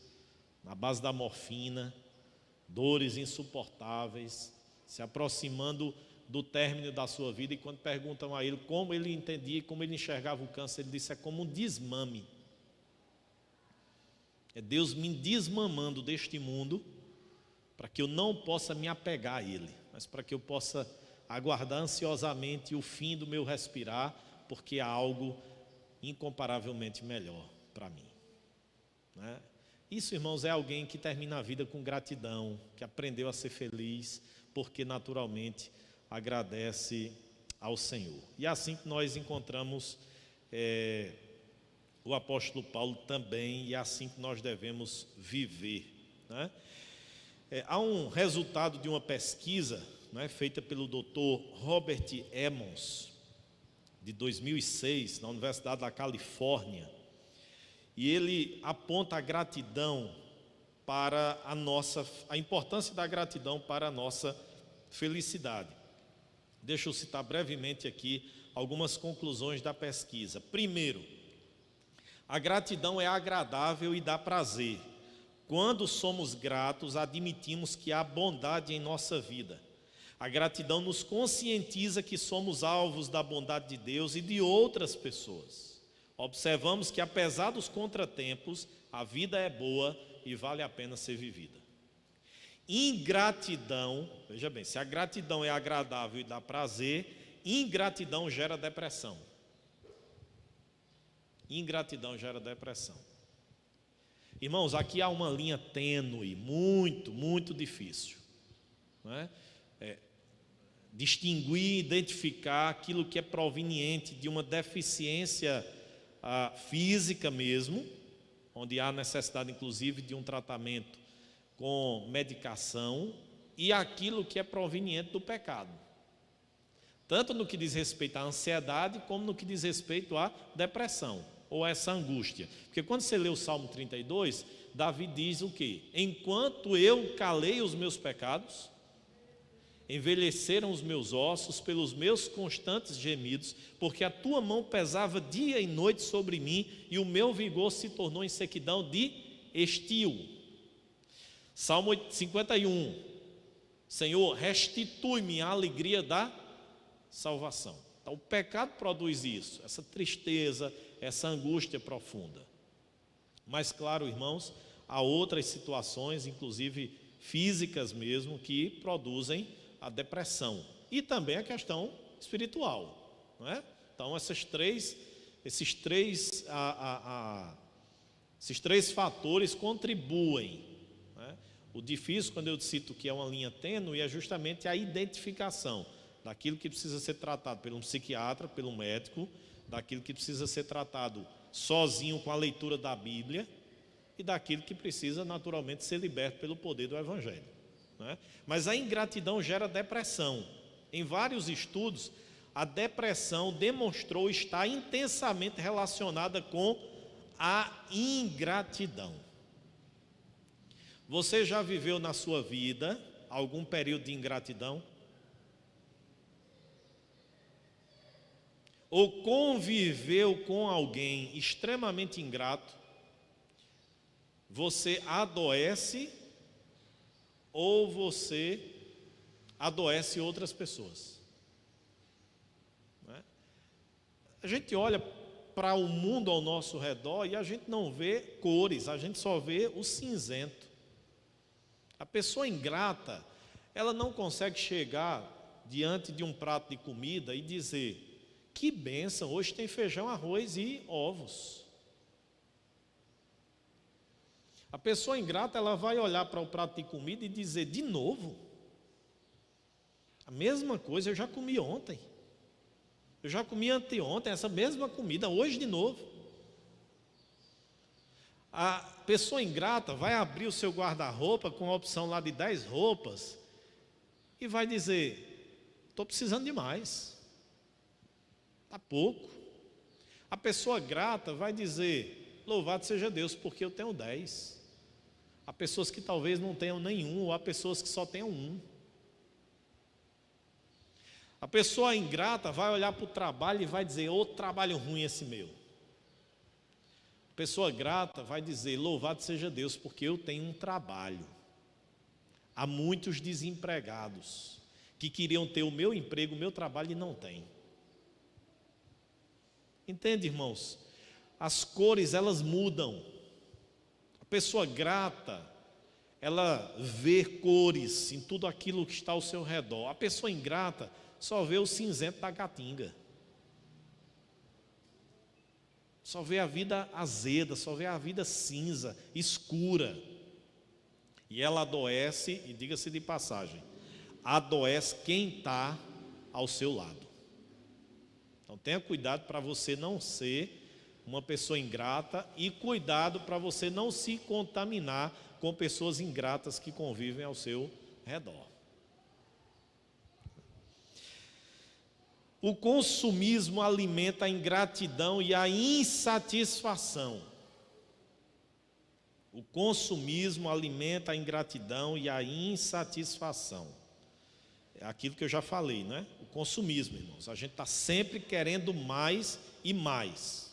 S1: na base da morfina, dores insuportáveis, se aproximando do término da sua vida, e quando perguntam a ele como ele entendia, como ele enxergava o câncer, ele disse: é como um desmame. É Deus me desmamando deste mundo, para que eu não possa me apegar a ele, mas para que eu possa aguardar ansiosamente o fim do meu respirar, porque há algo incomparavelmente melhor para mim, né? Isso, irmãos, é alguém que termina a vida com gratidão, que aprendeu a ser feliz, porque naturalmente agradece ao Senhor. E é assim que nós encontramos o apóstolo Paulo também, e é assim que nós devemos viver, né? Há um resultado de uma pesquisa, né, feita pelo Dr. Robert Emmons, de 2006, na Universidade da Califórnia, e ele aponta a gratidão para a importância da gratidão para a nossa felicidade. Deixa eu citar brevemente aqui algumas conclusões da pesquisa. Primeiro, A gratidão é agradável e dá prazer. Quando somos gratos, admitimos que há bondade em nossa vida. A gratidão nos conscientiza que somos alvos da bondade de Deus e de outras pessoas. Observamos que, apesar dos contratempos, a vida é boa e vale a pena ser vivida. Ingratidão, veja bem, se a gratidão é agradável e dá prazer, ingratidão gera depressão. Ingratidão gera depressão. Irmãos, aqui há uma linha tênue, muito difícil, não é? Distinguir, identificar aquilo que é proveniente de uma deficiência física mesmo, onde há necessidade inclusive de um tratamento com medicação, e aquilo que é proveniente do pecado, tanto no que diz respeito à ansiedade, como no que diz respeito à depressão, ou essa angústia. Porque quando você lê o Salmo 32, Davi diz o quê? Enquanto eu calei os meus pecados, envelheceram os meus ossos pelos meus constantes gemidos, porque a tua mão pesava dia e noite sobre mim, e o meu vigor se tornou em sequidão de estio. Salmo 51, Senhor, restitui-me a alegria da salvação. Então o pecado produz isso, essa tristeza, essa angústia profunda. Mas claro, irmãos, há outras situações, inclusive físicas mesmo, que produzem a depressão e também a questão espiritual, não é? Então esses três fatores contribuem, né? O difícil, quando eu cito que é uma linha tênue, é justamente a identificação daquilo que precisa ser tratado pelo psiquiatra, pelo médico, daquilo que precisa ser tratado sozinho com a leitura da Bíblia e daquilo que precisa naturalmente ser liberto pelo poder do Evangelho. Mas a ingratidão gera depressão. Em vários estudos, a depressão demonstrou estar intensamente relacionada com a ingratidão. Você já viveu na sua vida algum período de ingratidão? Ou conviveu com alguém extremamente ingrato? Você adoece ou você adoece outras pessoas? A gente olha para o mundo ao nosso redor e a gente não vê cores, a gente só vê o cinzento. A pessoa ingrata, ela não consegue chegar diante de um prato de comida e dizer: que bênção, hoje tem feijão, arroz e ovos. A pessoa ingrata, ela vai olhar para o prato de comida e dizer: de novo? A mesma coisa eu já comi ontem. Eu já comi anteontem essa mesma comida, hoje de novo. A pessoa ingrata vai abrir o seu guarda-roupa com a opção lá de 10 roupas e vai dizer: estou precisando de mais. Está pouco. A pessoa grata vai dizer: louvado seja Deus, porque eu tenho 10. Há pessoas que talvez não tenham nenhum, ou há pessoas que só tenham um. A pessoa ingrata vai olhar para o trabalho e vai dizer: ô, trabalho ruim esse meu. A pessoa grata vai dizer: louvado seja Deus, porque eu tenho um trabalho. Há muitos desempregados que queriam ter o meu emprego, o meu trabalho e não têm. Entende, irmãos? As cores, elas mudam. A pessoa grata, ela vê cores em tudo aquilo que está ao seu redor. A pessoa ingrata só vê o cinzento da caatinga. Só vê a vida azeda, só vê a vida cinza, escura. E ela adoece, e diga-se de passagem, adoece quem está ao seu lado. Então tenha cuidado para você não ser uma pessoa ingrata e cuidado para você não se contaminar com pessoas ingratas que convivem ao seu redor. O consumismo alimenta a ingratidão e a insatisfação. O consumismo alimenta a ingratidão e a insatisfação. É aquilo que eu já falei, né? O consumismo, irmãos. A gente está sempre querendo mais e mais.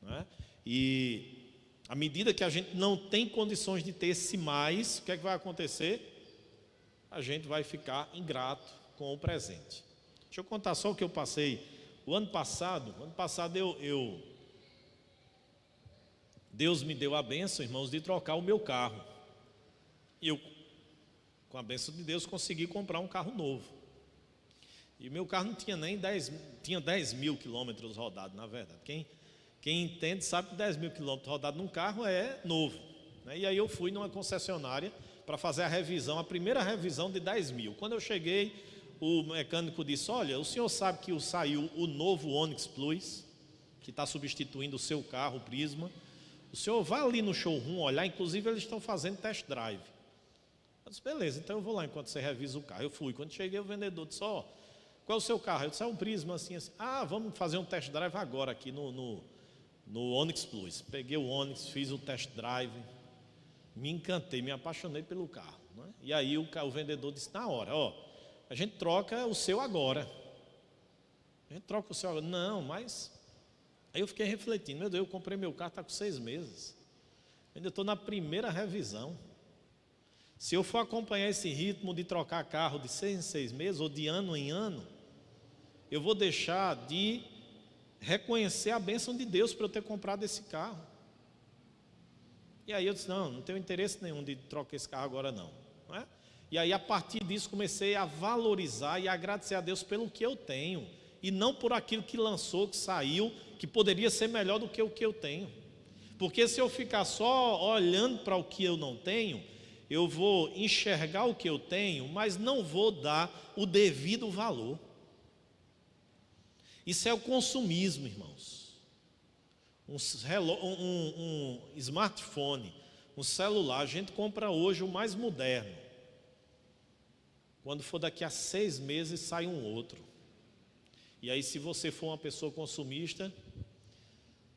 S1: Não é? E à medida que a gente não tem condições de ter esse mais, o que é que vai acontecer? A gente vai ficar ingrato com o presente. Deixa eu contar só o que eu passei. O ano passado Deus me deu a bênção, irmãos, de trocar o meu carro. E eu, com a bênção de Deus, consegui comprar um carro novo. E o meu carro não tinha nem 10 mil quilômetros rodados, na verdade. Quem entende sabe que 10 mil quilômetros rodados num carro é novo, né? E aí eu fui numa concessionária para fazer a primeira revisão de 10 mil. Quando eu cheguei, o mecânico disse: olha, o senhor sabe que saiu o novo Onix Plus, que está substituindo o seu carro, o Prisma. O senhor vai ali no showroom olhar, inclusive eles estão fazendo test drive. Eu disse: beleza, então eu vou lá enquanto você revisa o carro. Eu fui, quando cheguei o vendedor disse: ó, qual é o seu carro? Eu disse: é um Prisma assim. Ah, vamos fazer um test drive agora aqui no Onix Plus. Peguei o Onix, fiz o test drive, me encantei, me apaixonei pelo carro, né? E aí o vendedor disse na hora: ó, a gente troca o seu agora. A gente troca o seu agora. Não, mas... Aí eu fiquei refletindo: meu Deus, eu comprei meu carro, está com 6 meses. Ainda estou na primeira revisão. Se eu for acompanhar esse ritmo de trocar carro de 6 em 6 meses, ou de ano em ano, eu vou deixar de reconhecer a bênção de Deus para eu ter comprado esse carro. E aí eu disse: não tenho interesse nenhum de trocar esse carro agora não é? E aí a partir disso comecei a valorizar e agradecer a Deus pelo que eu tenho, e não por aquilo que lançou, que saiu, que poderia ser melhor do que o que eu tenho. Porque se eu ficar só olhando para o que eu não tenho, eu vou enxergar o que eu tenho, mas não vou dar o devido valor. Isso é o consumismo, irmãos. Um smartphone, um celular, a gente compra hoje o mais moderno. Quando for daqui a 6 meses, sai um outro. E aí, se você for uma pessoa consumista,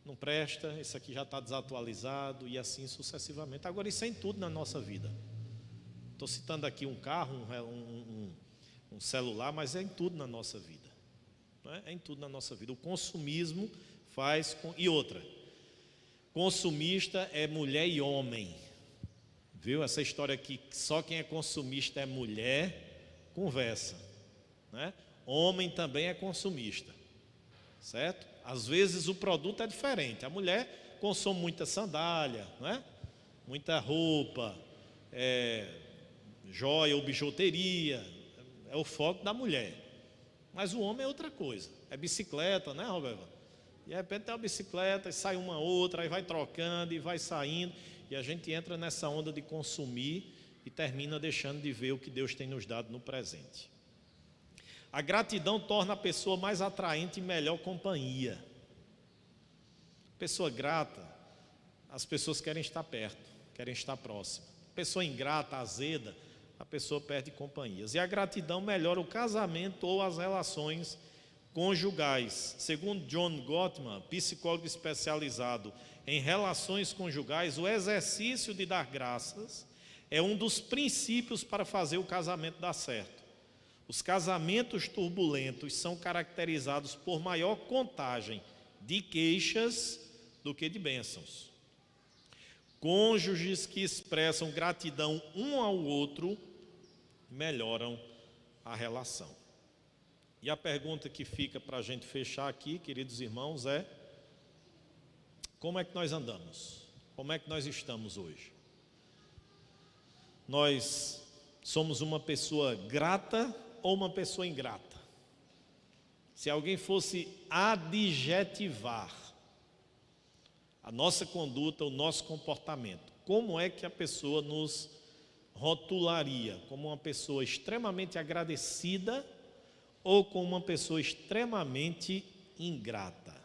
S1: não presta, esse aqui já está desatualizado, e assim sucessivamente. Agora, isso é em tudo na nossa vida. Estou citando aqui um carro, um celular, mas é em tudo na nossa vida. Não é? É em tudo na nossa vida. O consumismo faz com... E outra, consumista é mulher e homem. Viu? Essa história aqui, só quem é consumista é mulher, conversa, né? Homem também é consumista, certo? Às vezes o produto é diferente. A mulher consome muita sandália, não é? Muita roupa, joia ou bijuteria, é o foco da mulher. Mas o homem é outra coisa, é bicicleta, né, Roberto? De repente tem uma bicicleta e sai uma outra, aí vai trocando e vai saindo, e a gente entra nessa onda de consumir e termina deixando de ver o que Deus tem nos dado no presente. A gratidão torna a pessoa mais atraente e melhor companhia. Pessoa grata, as pessoas querem estar perto, querem estar próxima. Pessoa ingrata, azeda, a pessoa perde companhias. E a gratidão melhora o casamento ou as relações conjugais. Segundo John Gottman, psicólogo especializado em relações conjugais, o exercício de dar graças é um dos princípios para fazer o casamento dar certo. Os casamentos turbulentos são caracterizados por maior contagem de queixas do que de bênçãos. Cônjuges que expressam gratidão um ao outro melhoram a relação. E a pergunta que fica para a gente fechar aqui, queridos irmãos, é: como é que nós andamos? Como é que nós estamos hoje? Nós somos uma pessoa grata ou uma pessoa ingrata? Se alguém fosse adjetivar a nossa conduta, o nosso comportamento, como é que a pessoa nos rotularia? Como uma pessoa extremamente agradecida ou como uma pessoa extremamente ingrata?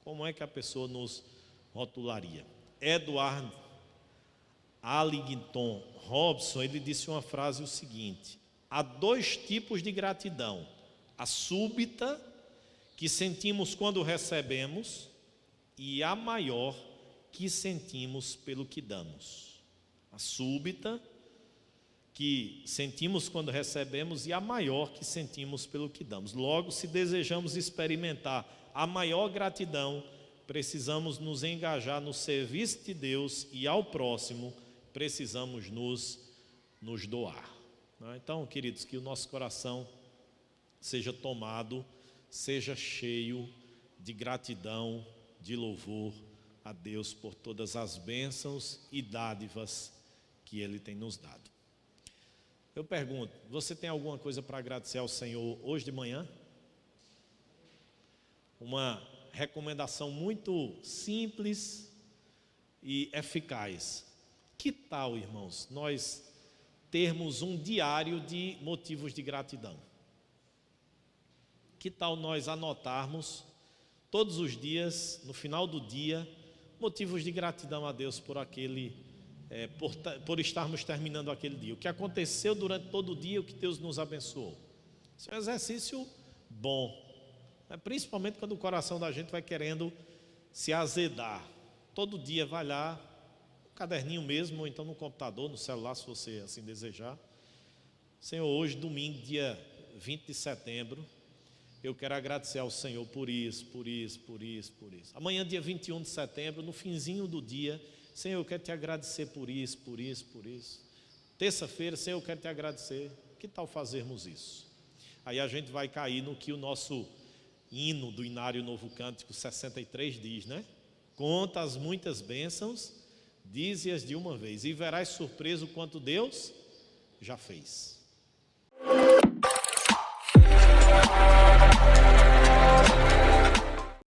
S1: Como é que a pessoa nos rotularia? Edward Allington Robson, ele disse uma frase o seguinte: há 2 tipos de gratidão: a súbita, que sentimos quando recebemos, e a maior, que sentimos pelo que damos. A súbita, que sentimos quando recebemos, e a maior, que sentimos pelo que damos. Logo, se desejamos experimentar a maior gratidão, precisamos nos engajar no serviço de Deus e ao próximo precisamos nos doar. Então, queridos, que o nosso coração seja tomado, seja cheio de gratidão, de louvor a Deus por todas as bênçãos e dádivas que Ele tem nos dado. Eu pergunto, você tem alguma coisa para agradecer ao Senhor hoje de manhã? Uma recomendação muito simples e eficaz. Que tal, irmãos, nós termos um diário de motivos de gratidão? Que tal nós anotarmos todos os dias, no final do dia, motivos de gratidão a Deus por por estarmos terminando aquele dia? O que aconteceu durante todo o dia, o que Deus nos abençoou. Isso é um exercício bom, principalmente quando o coração da gente vai querendo se azedar. Todo dia vai lá, no caderninho mesmo, ou então no computador, no celular, se você assim desejar. Senhor, hoje, domingo, dia 20 de setembro, eu quero agradecer ao Senhor por isso, por isso, por isso, por isso. Amanhã, dia 21 de setembro, no finzinho do dia, Senhor, eu quero te agradecer por isso, por isso, por isso. Terça-feira, Senhor, eu quero te agradecer. Que tal fazermos isso? Aí a gente vai cair no que o nosso hino do Inário Novo Cântico 63 diz, né? Conta as muitas bênçãos, dize-as de uma vez, e verás surpreso quanto Deus já fez.